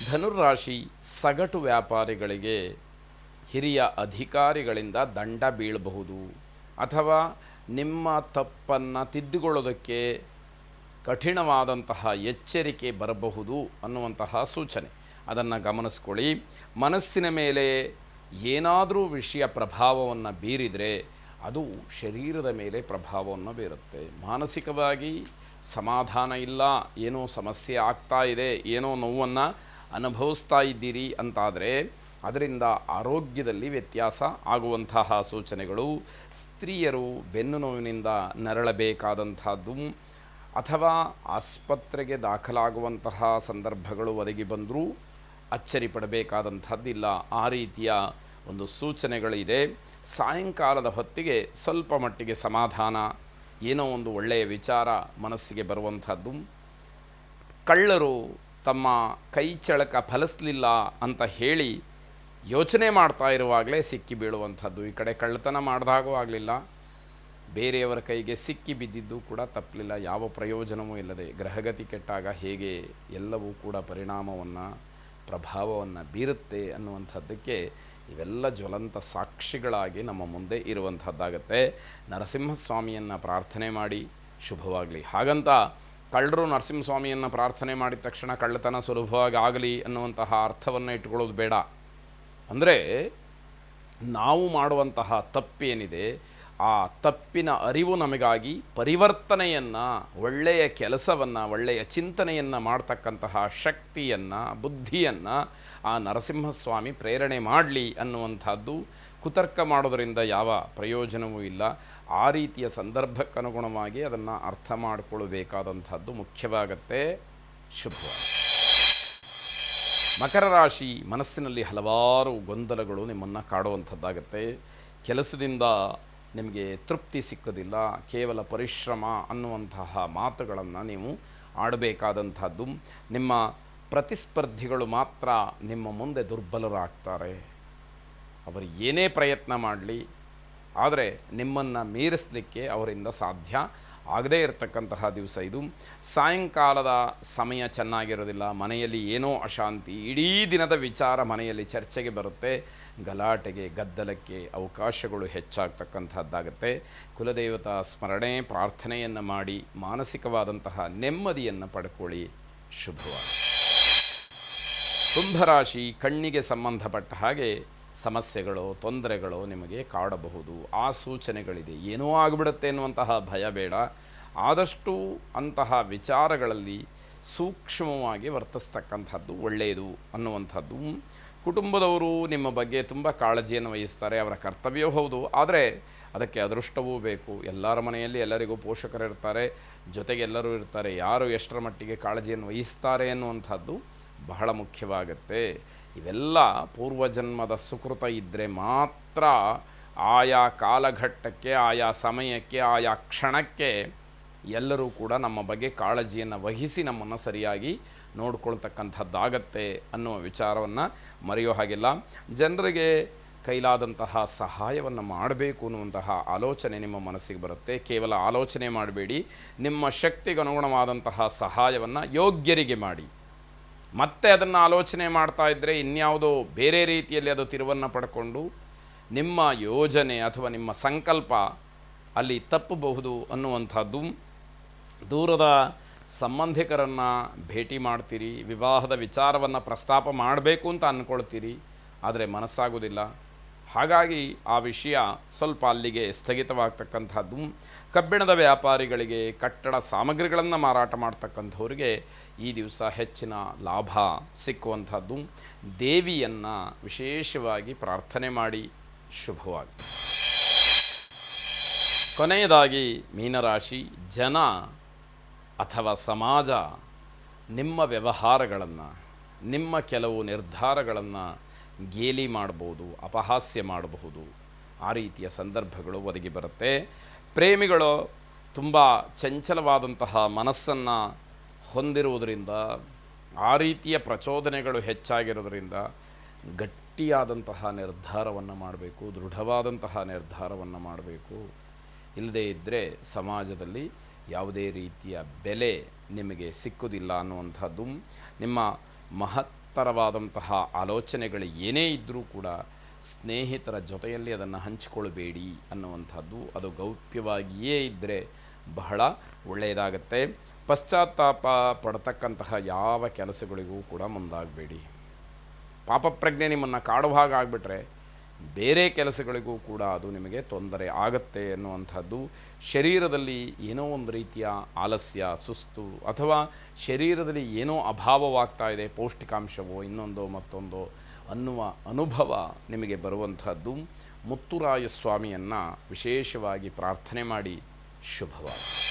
ಧನುರಾಶಿ ಸಗಟು ವ್ಯಾಪಾರಿಗಳಿಗೆ ಹಿರಿಯ ಅಧಿಕಾರಿಗಳಿಂದ ದಂಡ ಬೀಳಬಹುದು ಅಥವಾ ನಿಮ್ಮ ತಪ್ಪನ್ನು ತಿದ್ದುಕೊಳ್ಳೋದಕ್ಕೆ ಕಠಿಣವಾದಂತಹ ಎಚ್ಚರಿಕೆ ಬರಬಹುದು ಅನ್ನುವಂತಹ ಸೂಚನೆ. ಅದನ್ನು ಗಮನಿಸ್ಕೊಳ್ಳಿ. ಮನಸ್ಸಿನ ಮೇಲೆ ಏನಾದರೂ ವಿಷಯ ಪ್ರಭಾವವನ್ನು ಬೀರಿದರೆ ಅದು ಶರೀರದ ಮೇಲೆ ಪ್ರಭಾವವನ್ನು ಬೀರುತ್ತೆ. ಮಾನಸಿಕವಾಗಿ ಸಮಾಧಾನ ಇಲ್ಲ, ಏನೋ ಸಮಸ್ಯೆ ಆಗ್ತಾ ಇದೆ, ಏನೋ ನೋವನ್ನು ಅನುಭವಿಸ್ತಾ ಇದ್ದೀರಿ ಅಂತಾದರೆ ಅದರಿಂದ ಆರೋಗ್ಯದಲ್ಲಿ ವ್ಯತ್ಯಾಸ ಆಗುವಂತಹ ಸೂಚನೆಗಳು. ಸ್ತ್ರೀಯರು ಬೆನ್ನು ನೋವಿನಿಂದ ನರಳಬೇಕಾದಂಥದ್ದು ಅಥವಾ ಆಸ್ಪತ್ರೆಗೆ ದಾಖಲಾಗುವಂತಹ ಸಂದರ್ಭಗಳು ಒದಗಿ ಬಂದರೂ ಅಚ್ಚರಿ ಪಡಬೇಕಾದಂಥದ್ದಿಲ್ಲ. ಆ ರೀತಿಯ ಒಂದು ಸೂಚನೆಗಳಿದೆ. ಸಾಯಂಕಾಲದ ಹೊತ್ತಿಗೆ ಸ್ವಲ್ಪ ಮಟ್ಟಿಗೆ ಸಮಾಧಾನ, ಏನೋ ಒಂದು ಒಳ್ಳೆಯ ವಿಚಾರ ಮನಸ್ಸಿಗೆ ಬರುವಂಥದ್ದು. ಕಳ್ಳರು ತಮ್ಮ ಕೈ ಚಳಕ ಫಲಿಸಲಿಲ್ಲ ಅಂತ ಹೇಳಿ ಯೋಚನೆ ಮಾಡ್ತಾ ಇರುವಾಗಲೇ ಸಿಕ್ಕಿ ಬೀಳುವಂಥದ್ದು. ಈ ಕಡೆ ಕಳ್ಳತನ ಮಾಡಿದಾಗೂ ಆಗಲಿಲ್ಲ, ಬೇರೆಯವರ ಕೈಗೆ ಸಿಕ್ಕಿ ಬಿದ್ದಿದ್ದು ಕೂಡ ತಪ್ಪಲಿಲ್ಲ, ಯಾವ ಪ್ರಯೋಜನವೂ ಇಲ್ಲದೆ. ಗ್ರಹಗತಿ ಕೆಟ್ಟಾಗ ಹೇಗೆ ಎಲ್ಲವೂ ಕೂಡ ಪರಿಣಾಮವನ್ನು ಪ್ರಭಾವವನ್ನು ಬೀರುತ್ತೆ ಅನ್ನುವಂಥದ್ದಕ್ಕೆ ಇವೆಲ್ಲ ಜ್ವಲಂತ ಸಾಕ್ಷಿಗಳಾಗಿ ನಮ್ಮ ಮುಂದೆ ಇರುವಂಥದ್ದಾಗತ್ತೆ. ನರಸಿಂಹಸ್ವಾಮಿಯನ್ನು ಪ್ರಾರ್ಥನೆ ಮಾಡಿ ಶುಭವಾಗಲಿ. ಹಾಗಂತ ಕಳ್ಳರು ನರಸಿಂಹಸ್ವಾಮಿಯನ್ನು ಪ್ರಾರ್ಥನೆ ಮಾಡಿದ ತಕ್ಷಣ ಕಳ್ಳತನ ಸುಲಭವಾಗಿ ಆಗಲಿ ಅನ್ನುವಂತಹ ಅರ್ಥವನ್ನು ಇಟ್ಕೊಳ್ಳೋದು ಬೇಡ. ಅಂದರೆ ನಾವು ಮಾಡುವಂತಹ ತಪ್ಪೇನಿದೆ ಆ ತಪ್ಪಿನ ಅರಿವು ನಮಗಾಗಿ ಪರಿವರ್ತನೆಯನ್ನು, ಒಳ್ಳೆಯ ಕೆಲಸವನ್ನು, ಒಳ್ಳೆಯ ಚಿಂತನೆಯನ್ನು ಮಾಡ್ತಕ್ಕಂತಹ ಶಕ್ತಿಯನ್ನು, ಬುದ್ಧಿಯನ್ನು ಆ ನರಸಿಂಹಸ್ವಾಮಿ ಪ್ರೇರಣೆ ಮಾಡಲಿ ಅನ್ನುವಂಥದ್ದು. ಕುತರ್ಕ ಮಾಡೋದರಿಂದ ಯಾವ ಪ್ರಯೋಜನವೂ ಇಲ್ಲ. ಆ ರೀತಿಯ ಸಂದರ್ಭಕ್ಕನುಗುಣವಾಗಿ ಅದನ್ನು ಅರ್ಥ ಮಾಡಿಕೊಳ್ಳಬೇಕಾದಂಥದ್ದು ಮುಖ್ಯವಾಗತ್ತೆ. ಶುಭವಾಗಿ. ಮಕರ ರಾಶಿ ಮನಸ್ಸಿನಲ್ಲಿ ಹಲವಾರು ಗೊಂದಲಗಳು ನಿಮ್ಮನ್ನು ಕಾಡುವಂಥದ್ದಾಗತ್ತೆ. ಕೆಲಸದಿಂದ ನಿಮಗೆ ತೃಪ್ತಿ ಸಿಕ್ಕೋದಿಲ್ಲ, ಕೇವಲ ಪರಿಶ್ರಮ ಅನ್ನುವಂತಹ ಮಾತುಗಳನ್ನು ನೀವು ಆಡಬೇಕಾದಂಥದ್ದು. ನಿಮ್ಮ ಪ್ರತಿಸ್ಪರ್ಧಿಗಳು ಮಾತ್ರ ನಿಮ್ಮ ಮುಂದೆ ದುರ್ಬಲರಾಗ್ತಾರೆ. ಅವರು ಏನೇ ಪ್ರಯತ್ನ ಮಾಡಲಿ, ಆದರೆ ನಿಮ್ಮನ್ನು ಮೀರಿಸಲಿಕ್ಕೆ ಅವರಿಂದ ಸಾಧ್ಯ ಆಗದೇ ಇರತಕ್ಕಂತಹ ದಿವಸ ಇದು. ಸಾಯಂಕಾಲದ ಸಮಯ ಚೆನ್ನಾಗಿರೋದಿಲ್ಲ, ಮನೆಯಲ್ಲಿ ಏನೋ ಅಶಾಂತಿ, ಇಡೀ ದಿನದ ವಿಚಾರ ಮನೆಯಲ್ಲಿ ಚರ್ಚೆಗೆ ಬರುತ್ತೆ. ಗಲಾಟೆಗೆ, ಗದ್ದಲಕ್ಕೆ ಅವಕಾಶಗಳು ಹೆಚ್ಚಾಗ್ತಕ್ಕಂಥದ್ದಾಗತ್ತೆ. ಕುಲದೇವತಾ ಸ್ಮರಣೆ, ಪ್ರಾರ್ಥನೆಯನ್ನು ಮಾಡಿ ಮಾನಸಿಕವಾದಂತಹ ನೆಮ್ಮದಿಯನ್ನು ಪಡ್ಕೊಳ್ಳಿ. ಶುಭವಾಗಿ. ಕುಂಭರಾಶಿ ಕಣ್ಣಿಗೆ ಸಂಬಂಧಪಟ್ಟ ಹಾಗೆ ಸಮಸ್ಯೆಗಳು, ತೊಂದರೆಗಳು ನಿಮಗೆ ಕಾಡಬಹುದು. ಆ ಸೂಚನೆಗಳಿದೆ. ಏನೋ ಆಗಿಬಿಡುತ್ತೆ ಎನ್ನುವಂತಹ ಭಯ ಬೇಡ. ಆದಷ್ಟು ಅಂತಹ ವಿಚಾರಗಳಲ್ಲಿ ಸೂಕ್ಷ್ಮವಾಗಿ ವರ್ತಿಸ್ತಕ್ಕಂಥದ್ದು ಒಳ್ಳೆಯದು ಅನ್ನುವಂಥದ್ದು. ಕುಟುಂಬದವರು ನಿಮ್ಮ ಬಗ್ಗೆ ತುಂಬ ಕಾಳಜಿಯನ್ನು ವಹಿಸ್ತಾರೆ, ಅವರ ಕರ್ತವ್ಯವೂ ಹೌದು. ಆದರೆ ಅದಕ್ಕೆ ಅದೃಷ್ಟವೂ ಬೇಕು. ಎಲ್ಲರ ಮನೆಯಲ್ಲಿ ಎಲ್ಲರಿಗೂ ಪೋಷಕರಿರ್ತಾರೆ, ಜೊತೆಗೆ ಎಲ್ಲರೂ ಇರ್ತಾರೆ. ಯಾರು ಎಷ್ಟರ ಮಟ್ಟಿಗೆ ಕಾಳಜಿಯನ್ನು ವಹಿಸ್ತಾರೆ ಅನ್ನುವಂಥದ್ದು ಬಹಳ ಮುಖ್ಯವಾಗುತ್ತೆ. ಇವೆಲ್ಲ ಪೂರ್ವಜನ್ಮದ ಸುಕೃತ ಇದ್ದರೆ ಮಾತ್ರ ಆಯಾ ಕಾಲಘಟ್ಟಕ್ಕೆ, ಆಯಾ ಸಮಯಕ್ಕೆ, ಆಯಾ ಕ್ಷಣಕ್ಕೆ ಎಲ್ಲರೂ ಕೂಡ ನಮ್ಮ ಬಗ್ಗೆ ಕಾಳಜಿಯನ್ನು ವಹಿಸಿ ನಮ್ಮನ್ನು ಸರಿಯಾಗಿ ನೋಡ್ಕೊಳ್ತಕ್ಕಂಥದ್ದಾಗತ್ತೆ ಅನ್ನುವ ವಿಚಾರವನ್ನು ಮರೆಯೋ ಹಾಗಿಲ್ಲ. ಜನರಿಗೆ ಕೈಲಾದಂತಹ ಸಹಾಯವನ್ನು ಮಾಡಬೇಕು ಅನ್ನುವಂತಹ ಆಲೋಚನೆ ನಿಮ್ಮ ಮನಸ್ಸಿಗೆ ಬರುತ್ತೆ. ಕೇವಲ ಆಲೋಚನೆ ಮಾಡಬೇಡಿ, ನಿಮ್ಮ ಶಕ್ತಿಗೆ ಅನುಗುಣವಾದಂತಹ ಸಹಾಯವನ್ನು ಯೋಗ್ಯರಿಗೆ ಮಾಡಿ. ಮತ್ತೆ ಅದನ್ನು ಆಲೋಚನೆ ಮಾಡ್ತಾ ಇದ್ದರೆ ಇನ್ಯಾವುದೋ ಬೇರೆ ರೀತಿಯಲ್ಲಿ ಅದು ತಿರುವನ್ನು ಪಡ್ಕೊಂಡು ನಿಮ್ಮ ಯೋಜನೆ ಅಥವಾ ನಿಮ್ಮ ಸಂಕಲ್ಪ ಅಲ್ಲಿ ತಪ್ಪಬಹುದು ಅನ್ನುವಂಥದ್ದು. ದೂರದ ಸಂಬಂಧಿಕರನ್ನು ಭೇಟಿ ಮಾಡ್ತೀರಿ, ವಿವಾಹದ ವಿಚಾರವನ್ನು ಪ್ರಸ್ತಾಪ ಮಾಡಬೇಕು ಅಂತ ಅಂದ್ಕೊಳ್ತೀರಿ, ಆದರೆ ಮನಸ್ಸಾಗೋದಿಲ್ಲ. ಹಾಗಾಗಿ ಆ ವಿಷಯ ಸ್ವಲ್ಪ ಅಲ್ಲಿಗೆ ಸ್ಥಗಿತವಾಗ್ತಕ್ಕಂಥದ್ದು. ಕಬ್ಬಿಣದ ವ್ಯಾಪಾರಿಗಳಿಗೆ, ಕಟ್ಟಡ ಸಾಮಗ್ರಿಗಳನ್ನು ಮಾರಾಟ ಮಾಡ್ತಕ್ಕಂಥವ್ರಿಗೆ ಈ ದಿವಸ ಹೆಚ್ಚಿನ ಲಾಭ ಸಿಕ್ಕುವಂಥದ್ದು. ದೇವಿಯನ್ನು ವಿಶೇಷವಾಗಿ ಪ್ರಾರ್ಥನೆ ಮಾಡಿ. ಶುಭವಾಗಿ. ಕೊನೆಯದಾಗಿ ಮೀನರಾಶಿ ಜನ ಅಥವಾ ಸಮಾಜ ನಿಮ್ಮ ವ್ಯವಹಾರಗಳನ್ನು, ನಿಮ್ಮ ಕೆಲವು ನಿರ್ಧಾರಗಳನ್ನು ಗೇಲಿ ಮಾಡ್ಬೋದು, ಅಪಹಾಸ್ಯ ಮಾಡಬಹುದು. ಆ ರೀತಿಯ ಸಂದರ್ಭಗಳು ಒದಗಿ ಬರುತ್ತೆ. ಪ್ರೇಮಿಗಳು ತುಂಬ ಚಂಚಲವಾದಂತಹ ಮನಸ್ಸನ್ನು ಹೊಂದಿರುವುದರಿಂದ, ಆ ರೀತಿಯ ಪ್ರಚೋದನೆಗಳು ಹೆಚ್ಚಾಗಿರೋದರಿಂದ ಗಟ್ಟಿಯಾದಂತಹ ನಿರ್ಧಾರವನ್ನು ಮಾಡಬೇಕು, ದೃಢವಾದಂತಹ ನಿರ್ಧಾರವನ್ನು ಮಾಡಬೇಕು. ಇಲ್ಲದೇ ಇದ್ದರೆ ಸಮಾಜದಲ್ಲಿ ಯಾವುದೇ ರೀತಿಯ ಬೆಲೆ ನಿಮಗೆ ಸಿಕ್ಕುವುದಿಲ್ಲ ಅನ್ನುವಂಥದ್ದು. ನಿಮ್ಮ ಮಹತ್ತರವಾದಂತಹ ಆಲೋಚನೆಗಳು ಏನೇ ಇದ್ದರೂ ಕೂಡ ಸ್ನೇಹಿತರ ಜೊತೆಯಲ್ಲಿ ಅದನ್ನು ಹಂಚಿಕೊಳ್ಬೇಡಿ ಅನ್ನುವಂಥದ್ದು. ಅದು ಗೌಪ್ಯವಾಗಿಯೇ ಇದ್ದರೆ ಬಹಳ ಒಳ್ಳೆಯದಾಗತ್ತೆ. ಪಶ್ಚಾತ್ತಾಪ ಪಡ್ತಕ್ಕಂತಹ ಯಾವ ಕೆಲಸಗಳಿಗೂ ಕೂಡ ಮುಂದಾಗಬೇಡಿ. ಪಾಪಪ್ರಜ್ಞೆ ನಿಮ್ಮನ್ನು ಕಾಡುವ ಹಾಗೆ ಆಗಿಬಿಟ್ರೆ ಬೇರೆ ಕೆಲಸಗಳಿಗೂ ಕೂಡ ಅದು ನಿಮಗೆ ತೊಂದರೆ ಆಗತ್ತೆ ಎನ್ನುವಂಥದ್ದು. ಶರೀರದಲ್ಲಿ ಏನೋ ಒಂದು ರೀತಿಯ ಆಲಸ್ಯ, ಸುಸ್ತು, ಅಥವಾ ಶರೀರದಲ್ಲಿ ಏನೋ ಅಭಾವವಾಗ್ತಾ ಇದೆ, ಪೌಷ್ಟಿಕಾಂಶವೋ ಇನ್ನೊಂದೋ ಮತ್ತೊಂದೋ ಅನ್ನುವ ಅನುಭವ ನಿಮಗೆ ಬರುವಂಥದ್ದು. ಮುತ್ತುರಾಯ ಸ್ವಾಮಿಯನ್ನು ವಿಶೇಷವಾಗಿ ಪ್ರಾರ್ಥನೆ ಮಾಡಿ. ಶುಭವಾಗಲಿ.